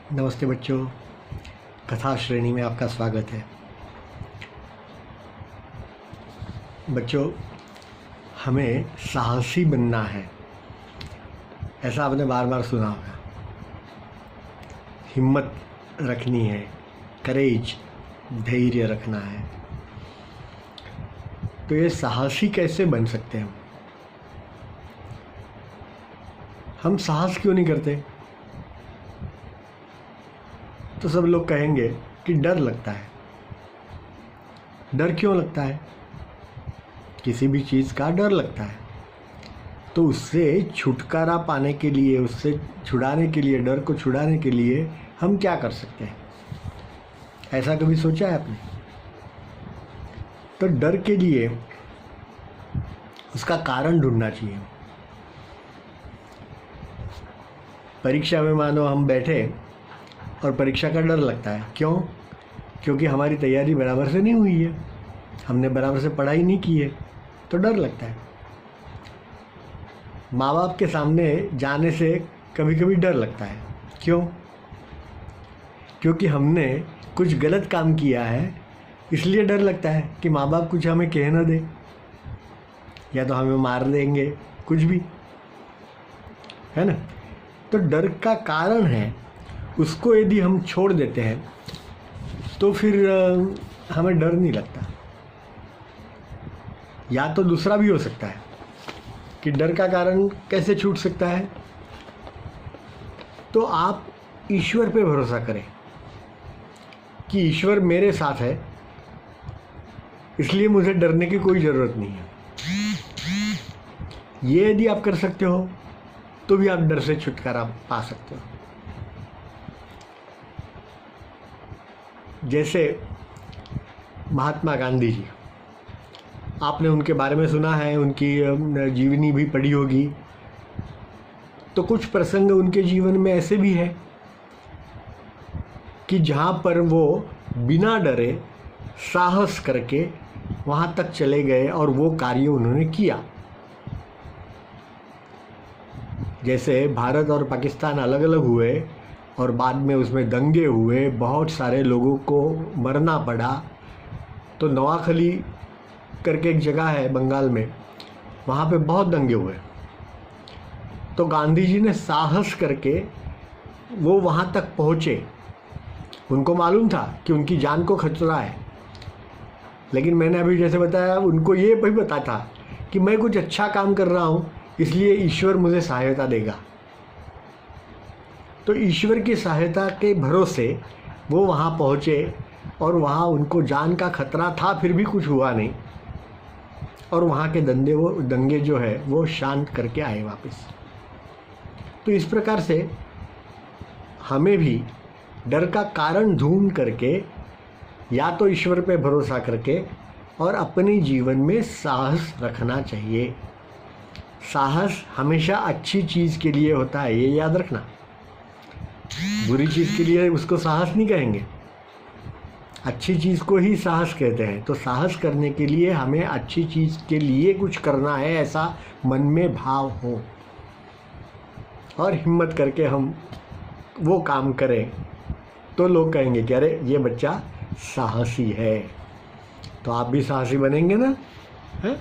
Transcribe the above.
नमस्ते बच्चों, कथा श्रेणी में आपका स्वागत है। बच्चों, हमें साहसी बनना है, ऐसा आपने बार बार सुना होगा। हिम्मत रखनी है, करेज, धैर्य रखना है। तो ये साहसी कैसे बन सकते हैं? हम साहस क्यों नहीं करते? तो सब लोग कहेंगे कि डर लगता है। डर क्यों लगता है? किसी भी चीज़ का डर लगता है। तो उससे छुटकारा पाने के लिए, उससे छुड़ाने के लिए, डर को छुड़ाने के लिए हम क्या कर सकते हैं? ऐसा कभी सोचा है आपने? तो डर के लिए उसका कारण ढूंढना चाहिए। परीक्षा में मानो हम बैठे और परीक्षा का डर लगता है। क्यों? क्योंकि हमारी तैयारी बराबर से नहीं हुई है, हमने बराबर से पढ़ाई नहीं की है, तो डर लगता है। माँ बाप के सामने जाने से कभी कभी डर लगता है। क्यों? क्योंकि हमने कुछ गलत काम किया है, इसलिए डर लगता है कि माँ बाप कुछ हमें कह ना दे, या तो हमें मार देंगे, कुछ भी, है ना। तो डर का कारण है, उसको यदि हम छोड़ देते हैं तो फिर हमें डर नहीं लगता। या तो दूसरा भी हो सकता है कि डर का कारण कैसे छूट सकता है। तो आप ईश्वर पे भरोसा करें कि ईश्वर मेरे साथ है, इसलिए मुझे डरने की कोई ज़रूरत नहीं है। ये यदि आप कर सकते हो तो भी आप डर से छुटकारा पा सकते हो। जैसे महात्मा गांधी जी, आपने उनके बारे में सुना है, उनकी जीवनी भी पढ़ी होगी। तो कुछ प्रसंग उनके जीवन में ऐसे भी है कि जहाँ पर वो बिना डरे साहस करके वहाँ तक चले गए और वो कार्य उन्होंने किया। जैसे भारत और पाकिस्तान अलग अलग हुए और बाद में उसमें दंगे हुए, बहुत सारे लोगों को मरना पड़ा। तो नवाखली करके एक जगह है बंगाल में, वहाँ पे बहुत दंगे हुए। तो गांधी जी ने साहस करके वो वहाँ तक पहुँचे। उनको मालूम था कि उनकी जान को खतरा है, लेकिन मैंने अभी जैसे बताया, उनको ये भी पता था कि मैं कुछ अच्छा काम कर रहा हूँ, इसलिए ईश्वर मुझे सहायता देगा। तो ईश्वर की सहायता के भरोसे वो वहाँ पहुँचे और वहाँ उनको जान का खतरा था, फिर भी कुछ हुआ नहीं, और वहाँ के दंगे जो है वो शांत करके आए वापस। तो इस प्रकार से हमें भी डर का कारण ढूंढ करके, या तो ईश्वर पे भरोसा करके, और अपने जीवन में साहस रखना चाहिए। साहस हमेशा अच्छी चीज़ के लिए होता है, ये याद रखना। बुरी चीज़ के लिए उसको साहस नहीं कहेंगे, अच्छी चीज़ को ही साहस कहते हैं। तो साहस करने के लिए हमें अच्छी चीज़ के लिए कुछ करना है, ऐसा मन में भाव हो, और हिम्मत करके हम वो काम करें, तो लोग कहेंगे कि अरे ये बच्चा साहसी है। तो आप भी साहसी बनेंगे ना, है?